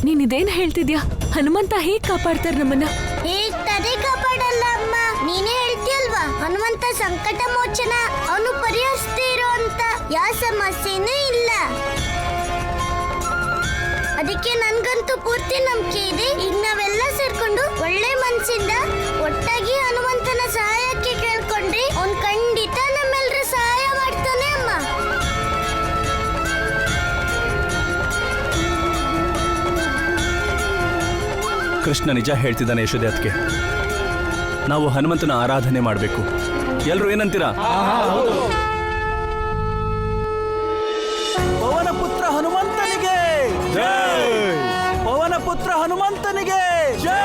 ನೀನಿದೇನ್ ಹೇಳ್ತಿದ್ಯಾ? ಹನುಮಂತ ಹೇಗ್ ಕಾಪಾಡ್ತಾರೆ ನಮ್ಮನ್ನ? ಹೇಗ್ ತಡೆ ಕಾಪಾಡಲ್ಲ ಅಮ್ಮ, ನೀನೇ ಹೇಳ್ತೀಯಲ್ವಾ, ಹನುಮಂತ ಸಂಕಟ ಮೋಚನ, ಅವನು ಪರಿಹರಿಸದೇ ಇರೋಂತ ಯಾವ ಸಮಸ್ಯೆನೂ ಇಲ್ಲ. ಅದಕ್ಕೆ ನನ್ಗಂತೂ ಪೂರ್ತಿ ನಂಬಿಕೆ ಇದೆ. ಈಗ ನಾವೆಲ್ಲ ಸೇರ್ಕೊಂಡು ಒಳ್ಳೆ ಮನ್ಸಿಂದ ಒಟ್ಟಾಗಿ ಹನುಮಂತನ ಸಹಾಯಕ್ಕೆ ಕೇಳ್ಕೊಂಡ್ರೆ ಅವ್ನ್ ಖಂಡಿತ ನಮ್ಮೆಲ್ರ ಸಹಾಯ ಮಾಡ್ತಾನೆ ಅಮ್ಮ. ಕೃಷ್ಣ ನಿಜ ಹೇಳ್ತಿದ್ದಾನೆ ಯಶೋದೆ. ಅದಕ್ಕೆ ನಾವು ಹನುಮಂತನ ಆರಾಧನೆ ಮಾಡಬೇಕು. ಎಲ್ರು ಏನಂತೀರಾ? ಪವನ ಪುತ್ರ ಹನುಮಂತನಿಗೆ ಜೈ! ಪವನ ಪುತ್ರ ಹನುಮಂತನಿಗೆ ಜೈ!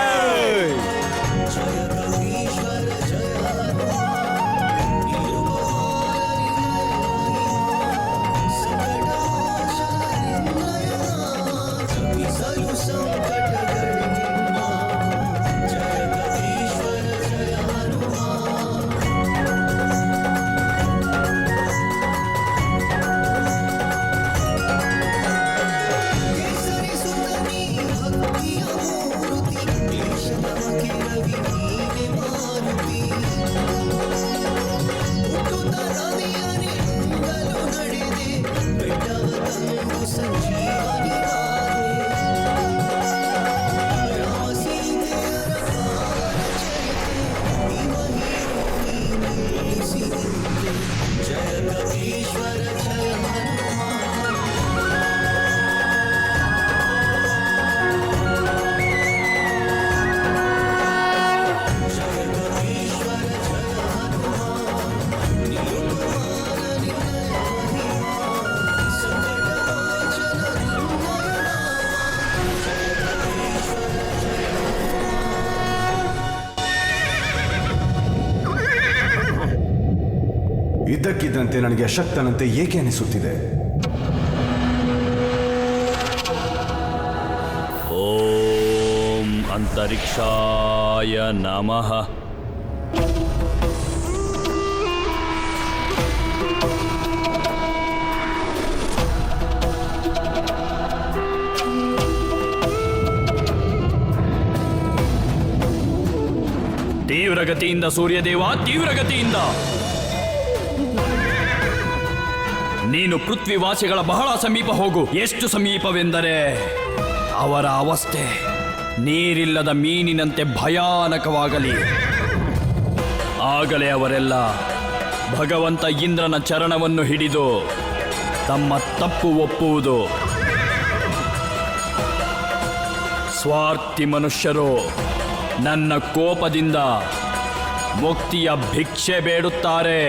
ಇದ್ದಕ್ಕಿದ್ದಂತೆ ನನಗೆ ಅಶಕ್ತನಂತೆ ಏಕೆ ಅನಿಸುತ್ತಿದೆ? ಓಂ ಅಂತರಿಕ್ಷಾಯ ನಮಃ. ತೀವ್ರಗತಿಯಿಂದ ಸೂರ್ಯದೇವ, ತೀವ್ರಗತಿಯಿಂದ. ನೀನು ಪೃಥ್ವಿವಾಸಿಗಳ ಬಹಳ ಸಮೀಪ ಹೋಗು. ಎಷ್ಟು ಸಮೀಪವೆಂದರೆ ಅವರ ಅವಸ್ಥೆ ನೀರಿಲ್ಲದ ಮೀನಿನಂತೆ ಭಯಾನಕವಾಗಲಿ. ಆಗಲೇ ಅವರೆಲ್ಲ ಭಗವಂತ ಇಂದ್ರನ ಚರಣವನ್ನು ಹಿಡಿದು ತಮ್ಮ ತಪ್ಪು ಒಪ್ಪುವುದು. ಸ್ವಾರ್ಥಿ ಮನುಷ್ಯರು ನನ್ನ ಕೋಪದಿಂದ ಮುಕ್ತಿಯ ಭಿಕ್ಷೆ ಬೇಡುತ್ತಾರೆ.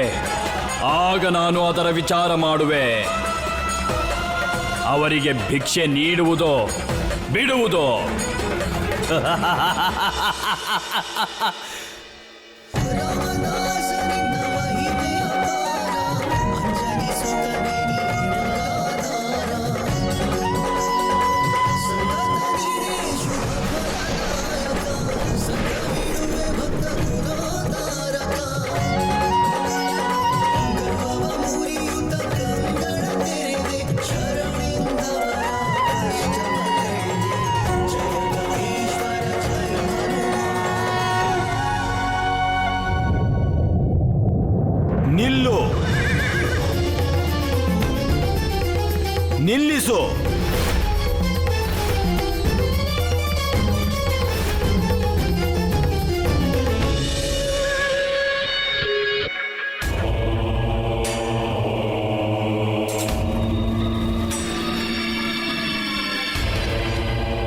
ಆಗ ನಾನು ಅದರ ವಿಚಾರ ಮಾಡುವೆ. ಅವರಿಗೆ ಭಿಕ್ಷೆ ನೀಡುವುದೋ ಬಿಡುವುದೋ. ನಿಲ್ಲು, ನಿಲ್ಲಿಸು.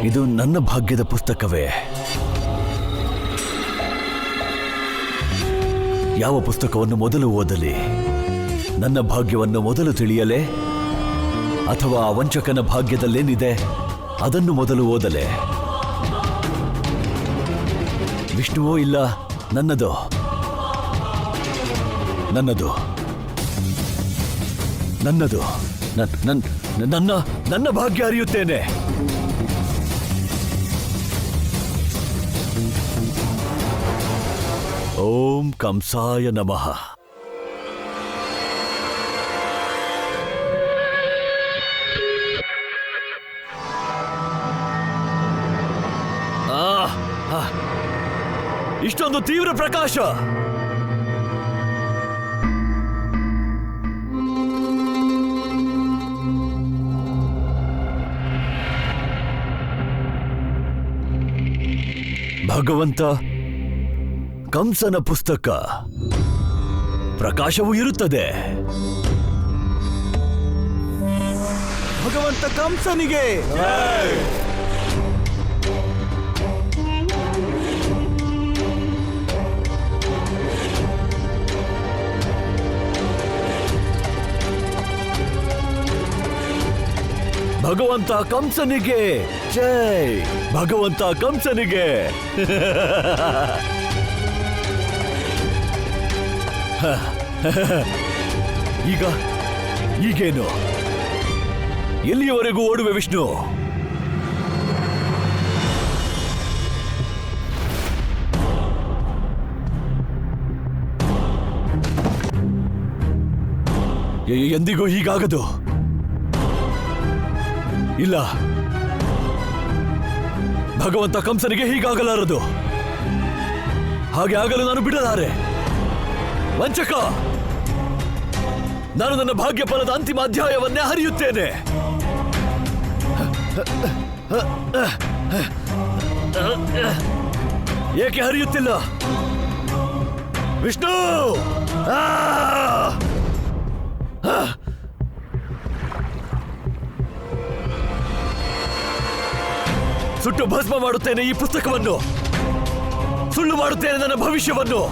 ಇದು ನನ್ನ ಭಾಗ್ಯದ ಪುಸ್ತಕವೇ. ಯಾವ ಪುಸ್ತಕವನ್ನು ಮೊದಲು ಓದಲಿ? ನನ್ನ ಭಾಗ್ಯವನ್ನು ಮೊದಲು ತಿಳಿಯಲೇ ಅಥವಾ ಆ ವಂಚಕನ ಭಾಗ್ಯದಲ್ಲೇನಿದೆ ಅದನ್ನು ಮೊದಲು ಓದಲೇ? ವಿಷ್ಣುವೋ ಇಲ್ಲ ನನ್ನದೋ? ನನ್ನದು ನನ್ನದು ನನ್ನ ಭಾಗ್ಯ ಅರಿಯುತ್ತೇನೆ. ಓಂ ಕಂಸಾಯ ನಮಃ. ಇಷ್ಟೊಂದು ತೀವ್ರ ಪ್ರಕಾಶ! ಭಗವಂತ, ಕಂಸನ ಪುಸ್ತಕ ಪ್ರಕಾಶವೂ ಇರುತ್ತದೆ. ಭಗವಂತ ಕಂಸನಿಗೆ ಭಗವಂತ ಕಂಸನಿಗೆ ಜೈ. ಭಗವಂತ ಕಂಸನಿಗೆ ಈಗೇನು? ಎಲ್ಲಿಯವರೆಗೂ ಓಡುವೆ ವಿಷ್ಣು? ಎಂದಿಗೂ ಹೀಗಾಗದು. ಇಲ್ಲ, ಭಗವಂತ ಕಂಸನಿಗೆ ಹೀಗಾಗಲಾರದು. ಹಾಗೆ ಆಗಲು ನಾನು ಬಿಡಲಾರೆ. ವಂಚಕ, ನಾನು ನನ್ನ ಭಾಗ್ಯ ಫಲದ ಅಂತಿಮ ಅಧ್ಯಾಯವನ್ನೇ ಹರಿಯುತ್ತೇನೆ. ಏಕೆ ಹರಿಯುತ್ತಿಲ್ಲ ವಿಷ್ಣು? ಸುಟ್ಟು ಭಸ್ಮ ಮಾಡುತ್ತೇನೆ ಈ ಪುಸ್ತಕವನ್ನು. ಸುಳ್ಳು ಮಾಡುತ್ತೇನೆ ನನ್ನ ಭವಿಷ್ಯವನ್ನು.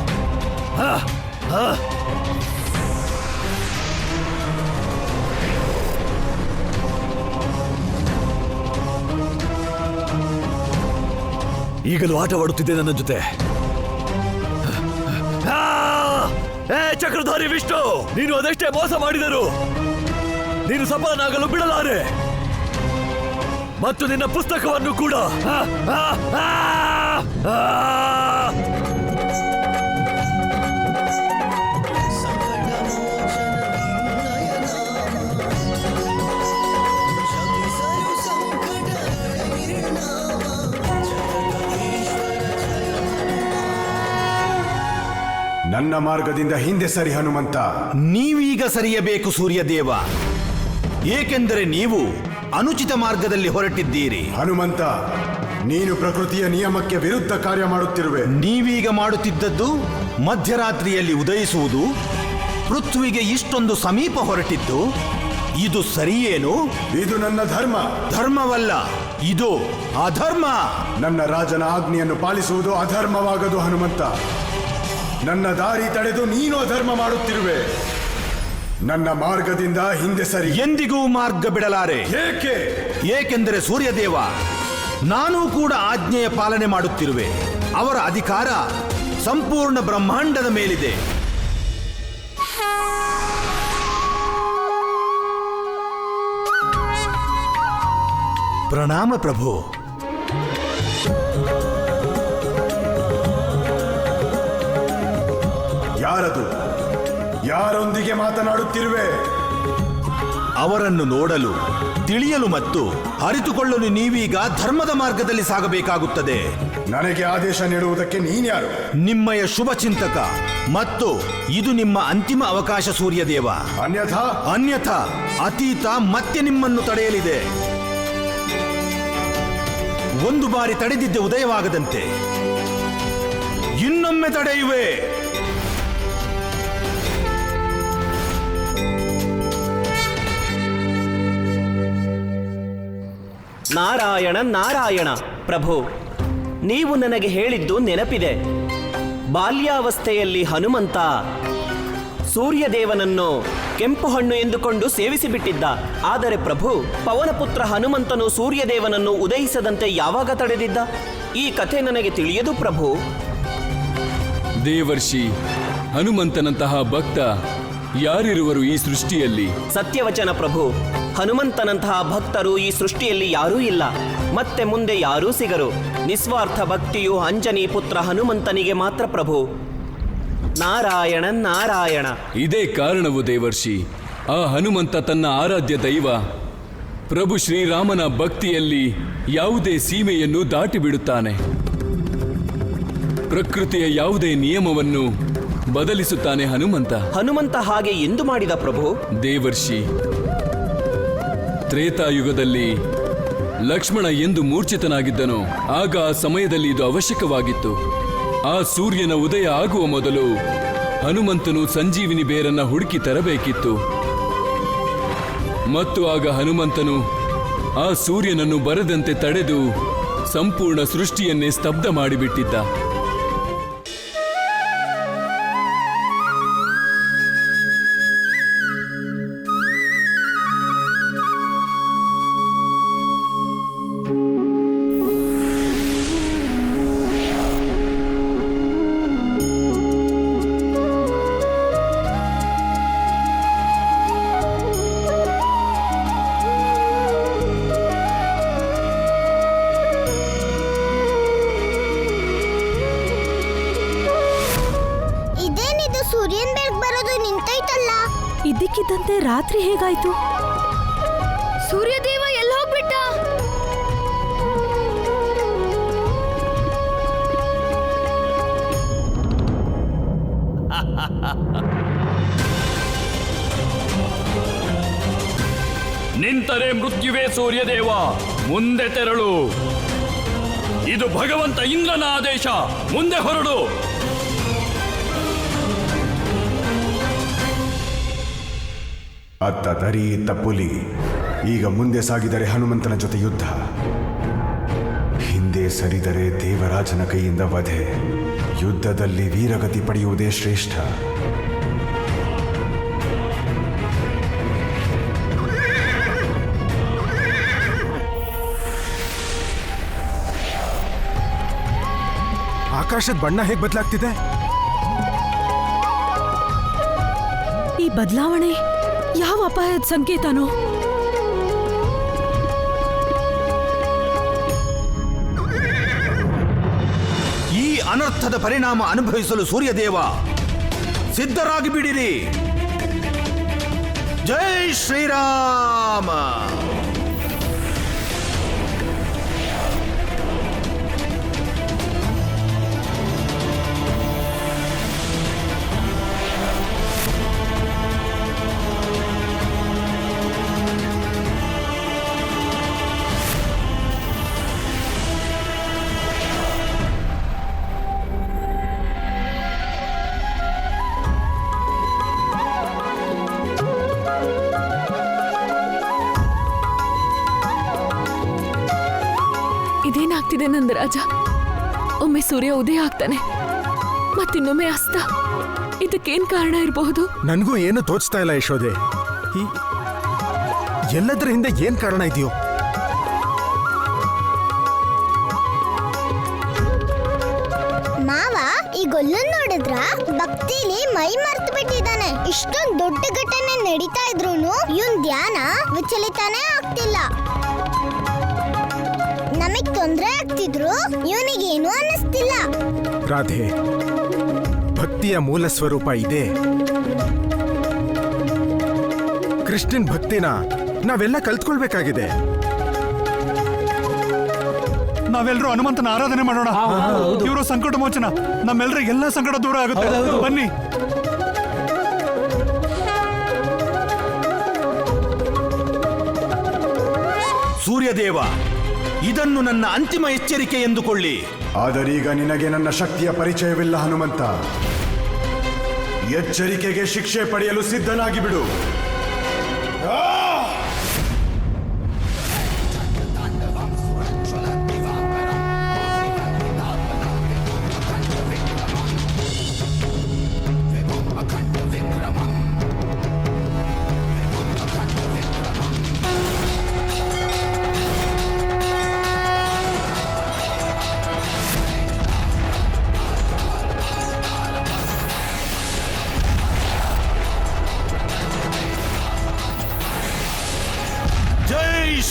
ಈಗಲೂ ಆಟವಾಡುತ್ತಿದ್ದೆ ನನ್ನ ಜೊತೆ. ಚಕ್ರಧಾರಿ ವಿಷ್ಣು, ನೀನು ಅದೆಷ್ಟೇ ಮೋಸ ಮಾಡಿದರು ನೀನು ಸಫಲನಾಗಲು ಬಿಡಲಾರೆ. ಮತ್ತು ನಿನ್ನ ಪುಸ್ತಕವನ್ನು ಕೂಡ. ನನ್ನ ನನ್ನ ಮಾರ್ಗದಿಂದ ಹಿಂದೆ ಸರಿ ಹನುಮಂತ. ನೀವೀಗ ಸರಿಯಬೇಕು ಸೂರ್ಯದೇವ, ಏಕೆಂದರೆ ನೀವು ಅನುಚಿತ ಮಾರ್ಗದಲ್ಲಿ ಹೊರಟಿದ್ದೀರಿ. ಹನುಮಂತ, ನೀನು ಪ್ರಕೃತಿಯ ನಿಯಮಕ್ಕೆ ವಿರುದ್ಧ ಕಾರ್ಯ ಮಾಡುತ್ತಿರುವೆ. ನೀವೀಗ ಮಾಡುತ್ತಿದ್ದದ್ದು ಮಧ್ಯರಾತ್ರಿಯಲ್ಲಿ ಉದಯಿಸುವುದು, ಪೃಥ್ವಿಗೆ ಇಷ್ಟೊಂದು ಸಮೀಪ ಹೊರಟಿದ್ದು, ಇದು ಸರಿಯೇನು? ಇದು ನನ್ನ ಧರ್ಮ. ಧರ್ಮವಲ್ಲ, ಇದು ಅಧರ್ಮ. ನನ್ನ ರಾಜನ ಆಜ್ಞೆಯನ್ನು ಪಾಲಿಸುವುದು ಅಧರ್ಮವಾಗದು ಹನುಮಂತ. ನನ್ನ ದಾರಿ ತಡೆದು ನೀನು ಅಧರ್ಮ ಮಾಡುತ್ತಿರುವೆ. ನನ್ನ ಮಾರ್ಗದಿಂದ ಹಿಂದೆ ಸರಿ. ಎಂದಿಗೂ ಮಾರ್ಗ ಬಿಡಲಾರೆ. ಏಕೆ? ಏಕೆಂದರೆ ಸೂರ್ಯದೇವ, ನಾನೂ ಕೂಡ ಆಜ್ಞೆಯ ಪಾಲನೆ ಮಾಡುತ್ತಿರುವೆ. ಅವರ ಅಧಿಕಾರ ಸಂಪೂರ್ಣ ಬ್ರಹ್ಮಾಂಡದ ಮೇಲಿದೆ. ಪ್ರಣಾಮ ಪ್ರಭು. ಯಾರದು? ಯಾರೊಂದಿಗೆ ಮಾತನಾಡುತ್ತಿರುವೆ? ಅವರನ್ನು ನೋಡಲು, ತಿಳಿಯಲು ಮತ್ತು ಅರಿತುಕೊಳ್ಳಲು ನೀವೀಗ ಧರ್ಮದ ಮಾರ್ಗದಲ್ಲಿ ಸಾಗಬೇಕಾಗುತ್ತದೆ. ನನಗೆ ಆದೇಶ ನೀಡುವುದಕ್ಕೆ ನೀನ್ಯಾರು? ನಿಮ್ಮಯ ಶುಭ ಚಿಂತಕ, ಮತ್ತು ಇದು ನಿಮ್ಮ ಅಂತಿಮ ಅವಕಾಶ ಸೂರ್ಯದೇವ. ಅನ್ಯಥಾ ಅತೀತ ಮತ್ತೆ ನಿಮ್ಮನ್ನು ತಡೆಯಲಿದೆ. ಒಂದು ಬಾರಿ ತಡೆದಿದ್ದೆ ಉದಯವಾಗದಂತೆ ಇನ್ನೊಮ್ಮೆ ತಡೆಯುವೆ. ನಾರಾಯಣ ನಾರಾಯಣ. ಪ್ರಭು, ನೀವು ನನಗೆ ಹೇಳಿದ್ದು ನೆನಪಿದೆ. ಬಾಲ್ಯಾವಸ್ಥೆಯಲ್ಲಿ ಹನುಮಂತ ಸೂರ್ಯದೇವನನ್ನು ಕೆಂಪು ಹಣ್ಣು ಎಂದುಕೊಂಡು ಸೇವಿಸಿಬಿಟ್ಟಿದ್ದ. ಆದರೆ ಪ್ರಭು, ಪವನಪುತ್ರ ಹನುಮಂತನು ಸೂರ್ಯದೇವನನ್ನು ಉದಯಿಸದಂತೆ ಯಾವಾಗ ತಡೆದಿದ್ದ? ಈ ಕಥೆ ನನಗೆ ತಿಳಿಯದು ಪ್ರಭು. ದೇವರ್ಷಿ, ಹನುಮಂತನಂತಹ ಭಕ್ತ ಯಾರಿರುವರು ಈ ಸೃಷ್ಟಿಯಲ್ಲಿ? ಸತ್ಯವಚನ ಪ್ರಭು. ಹನುಮಂತನಂತಹ ಭಕ್ತರು ಈ ಸೃಷ್ಟಿಯಲ್ಲಿ ಯಾರೂ ಇಲ್ಲ, ಮತ್ತೆ ಮುಂದೆ ಯಾರೂ ಸಿಗರು. ನಿಸ್ವಾರ್ಥ ಭಕ್ತಿಯು ಅಂಜನಿ ಪುತ್ರ ಹನುಮಂತನಿಗೆ ಮಾತ್ರ ಪ್ರಭು. ನಾರಾಯಣ ನಾರಾಯಣ. ಇದೇ ಕಾರಣವು ದೇವರ್ಷಿ, ಆ ಹನುಮಂತ ತನ್ನ ಆರಾಧ್ಯ ದೈವ ಪ್ರಭು ಶ್ರೀರಾಮನ ಭಕ್ತಿಯಲ್ಲಿ ಯಾವುದೇ ಸೀಮೆಯನ್ನು ದಾಟಿಬಿಡುತ್ತಾನೆ. ಪ್ರಕೃತಿಯ ಯಾವುದೇ ನಿಯಮವನ್ನು ಬದಲಿಸುತ್ತಾನೆ ಹನುಮಂತ. ಹನುಮಂತ ಹಾಗೆ ಎಂದು ಮಾಡಿದ ಪ್ರಭು? ದೇವರ್ಷಿ, ತ್ರೇತಾಯುಗದಲ್ಲಿ ಲಕ್ಷ್ಮಣ ಎಂದು ಮೂರ್ಛಿತನಾಗಿದ್ದನೋ ಆಗ ಆ ಸಮಯದಲ್ಲಿ ಇದು ಅವಶ್ಯಕವಾಗಿತ್ತು. ಆ ಸೂರ್ಯನ ಉದಯ ಆಗುವ ಮೊದಲು ಹನುಮಂತನು ಸಂಜೀವಿನಿ ಬೇರನ್ನ ಹುಡುಕಿ ತರಬೇಕಿತ್ತು. ಮತ್ತು ಆಗ ಹನುಮಂತನು ಆ ಸೂರ್ಯನನ್ನು ಬರದಂತೆ ತಡೆದು ಸಂಪೂರ್ಣ ಸೃಷ್ಟಿಯನ್ನೇ ಸ್ತಬ್ಧ ಮಾಡಿಬಿಟ್ಟಿದ್ದ. ಸೂರ್ಯನ್ ಬೆಳಕು ಬರೋದು ನಿಂತೈತಲ್ಲ. ಇದ್ದಕ್ಕಿದ್ದಂತೆ ರಾತ್ರಿ ಹೇಗಾಯ್ತು? ಸೂರ್ಯದೇವ ಎಲ್ಲ ಹೋಗ್ಬಿಟ್ಟ? ನಿಂತರೆ ಮೃತ್ಯುವೇ ಸೂರ್ಯದೇವ, ಮುಂದೆ ತೆರಳು. ಇದು ಭಗವಂತ ಇಂದ್ರನ ಆದೇಶ, ಮುಂದೆ ಹೊರಡು. ಅತ್ತ ದರಿ ಇತ್ತ ಪುಲಿ. ಈಗ ಮುಂದೆ ಸಾಗಿದರೆ ಹನುಮಂತನ ಜೊತೆ ಯುದ್ಧ, ಹಿಂದೆ ಸರಿದರೆ ದೇವರಾಜನ ಕೈಯಿಂದ ವಧೆ. ಯುದ್ಧದಲ್ಲಿ ವೀರಗತಿ ಪಡೆಯುವುದೇ ಶ್ರೇಷ್ಠ. ಆಕಾಶದ ಬಣ್ಣ ಹೇಗೆ ಬದಲಾಗ್ತಿದೆ? ಈ ಬದಲಾವಣೆ ಯಾವ ಅಪಾಯದ ಸಂಕೇತನೋ? ಈ ಅನರ್ಥದ ಪರಿಣಾಮ ಅನುಭವಿಸಲು ಸೂರ್ಯದೇವ ಸಿದ್ಧರಾಗಿ ಬಿಡಿರಿ. ಜೈ ಶ್ರೀರಾಮ. ಆಗ್ತಿದೆ ನಂದ ರಾಜ. ಒಮ್ಮೆ ಸೂರ್ಯ ಉದಯ ಆಗ್ತಾನೆ, ಮತ್ತಿನ್ನೊಮ್ಮೆ ಅಸ್ತ. ಇದಕ್ಕೇನ್ ಕಾರಣ ಇರಬಹುದು? ನನಗೂ ಏನು ತೋಚ್ತಾ ಇಲ್ಲ ಯಶೋದೆ. ಎಲ್ಲದರ ಹಿಂದೆ ಏನ್ ಕಾರಣ ಇದೆಯೋ? ಮಾವ ಈ ಗೊಲ್ಲನ್ ನೋಡಿದ್ರ ಭಕ್ತಿಲಿ ಮೈ ಮರ್ತು ಬಿಟ್ಟಿದ್ದಾನೆ. ಇಷ್ಟೊಂದು ದೊಡ್ಡ ಘಟನೆ ನಡೀತಾ ಇದ್ರೂನು ಇವನ್ ಧ್ಯಾನ ವಿಚಲಿತಾನೇ ಆಗ್ತಿಲ್ಲ. ನಮಗ್ ತೊಂದ್ರೆ ಆಗ್ತಿದ್ರು ಇವನಿಗೇನು ಅನ್ನಿಸ್ತಿಲ್ಲ. ರಾಧೆ, ಭಕ್ತಿಯ ಮೂಲ ಸ್ವರೂಪ ಇದೆ. ಕೃಷ್ಣನ್ ಭಕ್ತಿನ ನಾವೆಲ್ಲ ಕಲ್ತ್ಕೊಳ್ಬೇಕಾಗಿದೆ. ನಾವೆಲ್ಲರೂ ಹನುಮಂತನ ಆರಾಧನೆ ಮಾಡೋಣ. ಇವರು ಸಂಕಟ ಮೋಚನ, ನಮ್ಮೆಲ್ಲರ ಎಲ್ಲ ಸಂಕಟ ದೂರ ಆಗುತ್ತೆ. ಬನ್ನಿ. ಸೂರ್ಯದೇವ, ಇದನ್ನು ನನ್ನ ಅಂತಿಮ ಎಚ್ಚರಿಕೆ ಎಂದುಕೊಳ್ಳಿ. ಆದರೀಗ ನಿನಗೆ ನನ್ನ ಶಕ್ತಿಯ ಪರಿಚಯವಿಲ್ಲ ಹನುಮಂತ. ಎಚ್ಚರಿಕೆಗೆ ಶಿಕ್ಷೆ ಪಡೆಯಲು ಸಿದ್ಧನಾಗಿ ಬಿಡು.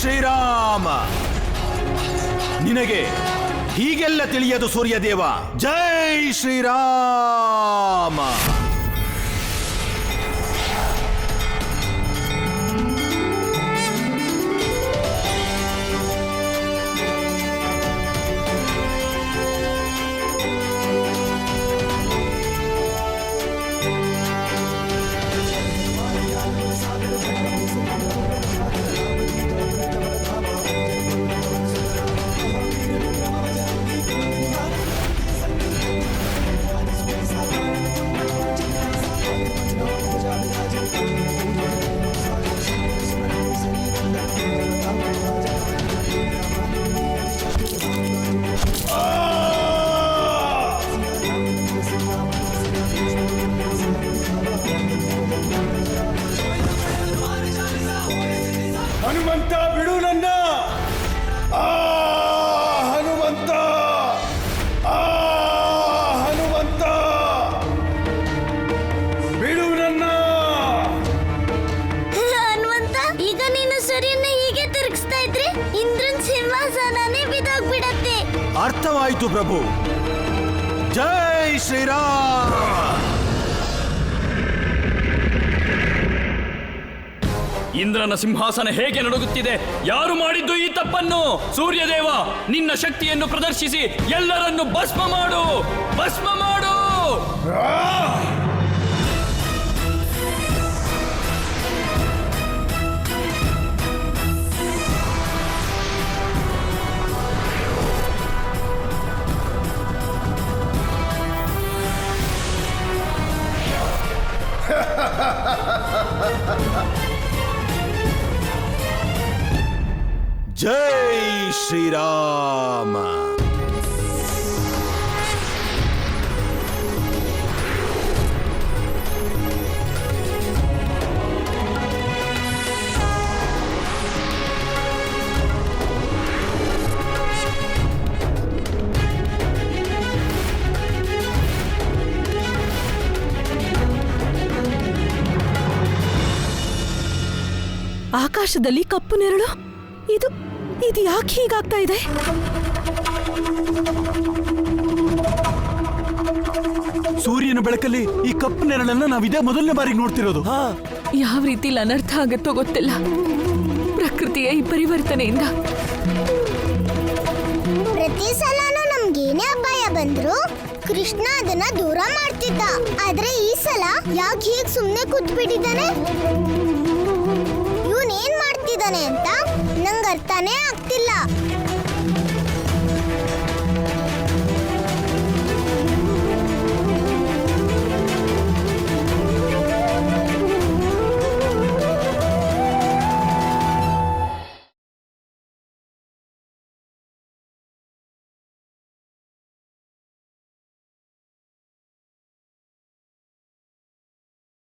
ಶ್ರೀರಾಮ, ನಿನಗೆ ಹೀಗೆಲ್ಲ ತಿಳಿಯದು ಸೂರ್ಯದೇವ. ಜೈ ಶ್ರೀರಾಮ. ಹನುಮಂತ, ಬಿಡು ನನ್ನ. ಹನುಮಂತ, ಹನುಮಂತ, ಬಿಡು ನನ್ನ. ಹನುಮಂತ, ಈಗ ನೀನು ಸೂರ್ಯನ ಹೀಗೆ ತಿರುಗಿಸ್ತಾ ಇದ್ರೆ ಇಂದ್ರನ್ ಸಿಂಹಾಸನನೇ ಬಿದ್ದೋಗ್ಬಿಡತ್ತೆ. ಅರ್ಥವಾಯಿತು ಪ್ರಭು. ಜೈ ಶ್ರೀರಾಮ. ಇಂದ್ರನ ಸಿಂಹಾಸನ ಹೇಗೆ ನಡುಗುತ್ತಿದೆ? ಯಾರು ಮಾಡಿದ್ದು ಈ ತಪ್ಪನ್ನು? ಸೂರ್ಯದೇವ, ನಿನ್ನ ಶಕ್ತಿಯನ್ನು ಪ್ರದರ್ಶಿಸಿ ಎಲ್ಲರನ್ನು ಭಸ್ಮ ಮಾಡು, ಭಸ್ಮ ಮಾಡು. ಜೈ ಶ್ರೀರಾಮ. ಆಕಾಶದಲ್ಲಿ ಕಪ್ಪು ನೆರಳು. ಇದು ಯಾಕೆ ಹೀಗಾಗ್ತಾ ಇದೆ? ಸೂರ್ಯನ ಬೆಳಕಲ್ಲಿ ಈ ಕಪ್ಪು ನೆರಳನ್ನ ನಾವಿದೇ ಮೊದಲನೇ ಬಾರಿಗೆ ನೋಡ್ತಿರೋದು. ಯಾವ ರೀತಿ ಅನರ್ಥ ಆಗತ್ತೋ ಗೊತ್ತಿಲ್ಲ. ಪ್ರಕೃತಿಯ ಈ ಪರಿವರ್ತನೆಯಿಂದ ಪ್ರತಿ ಸಲನೂ ನಮ್ಗೇನೇ ಅಪಾಯ ಬಂದ್ರು ಕೃಷ್ಣ ಅದನ್ನ ದೂರ ಮಾಡ್ತಿದ್ದ. ಆದ್ರೆ ಈ ಸಲ ಯಾಕೆ ಹೀಗೆ ಸುಮ್ನೆ ಕೂತ್ಬಿಟ್ಟಿದ್ದಾನೆ? ಇವನ್ ಏನ್ ಮಾಡ್ತಿದ್ದಾನೆ ಅಂತ ನಂಗೆ ಅರ್ಥನೇ ಆಗ್ತಿಲ್ಲ.